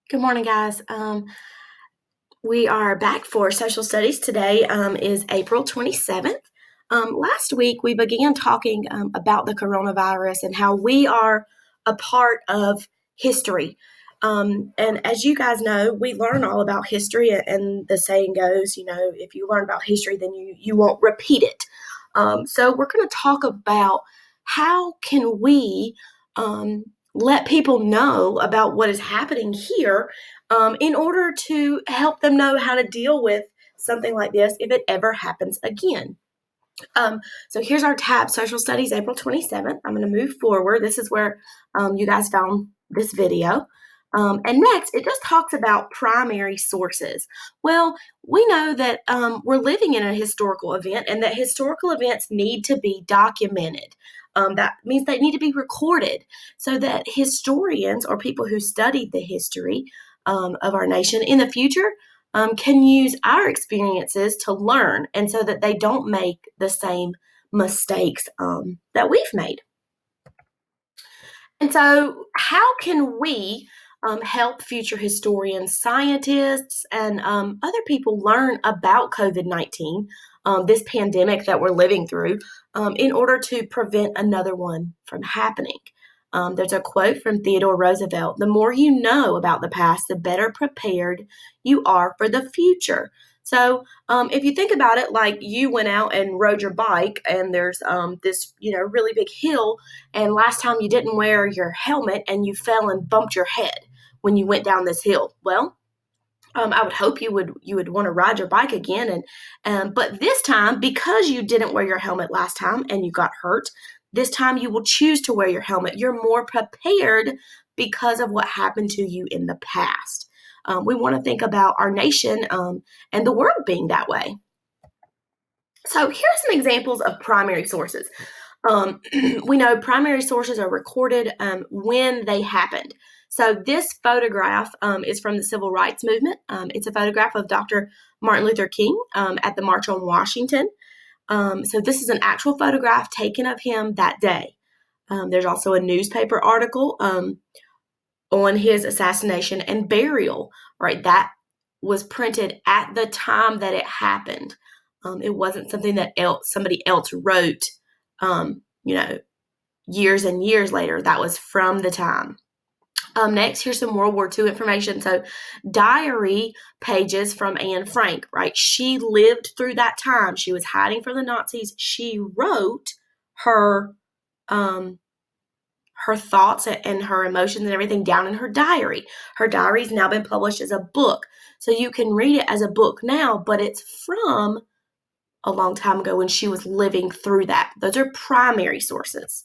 Good morning, guys. We are back for social studies. Today is April 27th. Last week, we began talking about the coronavirus and how we are a part of history. And as you guys know, we learn all about history, and the saying goes, if you learn about history, then you won't repeat it. So we're going to talk about how can we let people know about what is happening here in order to help them know how to deal with something like this if it ever happens again. So here's our tab, Social Studies, April 27th. I'm going to move forward. This is where you guys found this video. And next, it just talks about primary sources. Well, we know that we're living in a historical event and that historical events need to be documented. That means they need to be recorded so that historians or people who studied the history of our nation in the future can use our experiences to learn and so that they don't make the same mistakes that we've made. And so, how can we help future historians, scientists, and other people learn about COVID 19, this pandemic that we're living through, in order to prevent another one from happening? There's a quote from Theodore Roosevelt: "The more you know about the past, the better prepared you are for the future." So if you think about it, like you went out and rode your bike, and there's this really big hill, and last time you didn't wear your helmet and you fell and bumped your head when you went down this hill. Well, I would hope you would want to ride your bike again, and but this time, because you didn't wear your helmet last time and you got hurt, this time you will choose to wear your helmet. You're more prepared because of what happened to you in the past. We want to think about our nation and the world being that way. So here are some examples of primary sources. We know primary sources are recorded when they happened. So this photograph is from the Civil Rights Movement. It's a photograph of Dr. Martin Luther King at the March on Washington. So this is an actual photograph taken of him that day. There's also a newspaper article on his assassination and burial, right? That was printed at the time that it happened. It wasn't something that somebody else wrote, years and years later. That was from the time. Next, here's some World War II information. So, diary pages from Anne Frank, right? She lived through that time. She was hiding from the Nazis. She wrote her her thoughts and her emotions and everything down in her diary. Her diary's now been published as a book. So you can read it as a book now, but it's from a long time ago when she was living through that. Those are primary sources.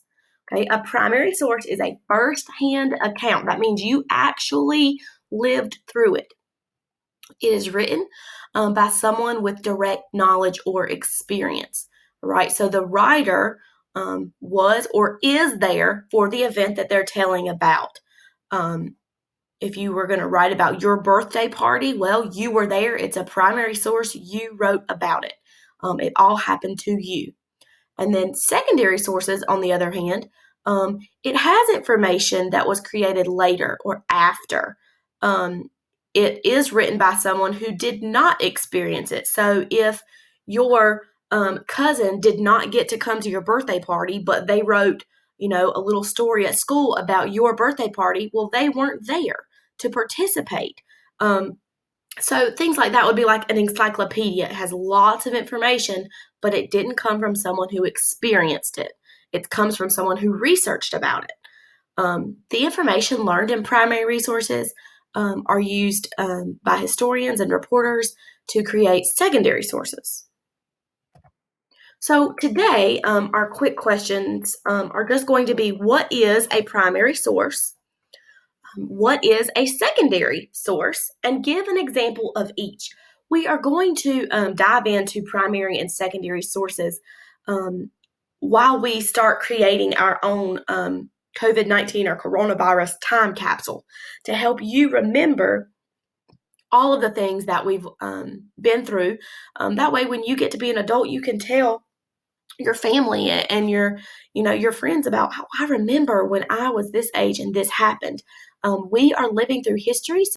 Okay, a primary source is a first-hand account. That means you actually lived through it. It is written by someone with direct knowledge or experience, right? So the writer was or is there for the event that they're telling about. If you were going to write about your birthday party, well, you were there. It's a primary source. You wrote about it. It all happened to you. And then secondary sources, on the other hand, it has information that was created later or after. It is written by someone who did not experience it. So if your cousin did not get to come to your birthday party, but they wrote, a little story at school about your birthday party, well, they weren't there to participate. So things like that would be like an encyclopedia. It has lots of information, but it didn't come from someone who experienced it. It comes from someone who researched about it. The information learned in primary resources are used by historians and reporters to create secondary sources. So today, our quick questions are just going to be: what is a primary source? What is a secondary source? And give an example of each. We are going to dive into primary and secondary sources while we start creating our own COVID-19 or coronavirus time capsule to help you remember all of the things that we've been through. That way, when you get to be an adult, you can tell your family and your friends about how I remember when I was this age and this happened. We are living through history.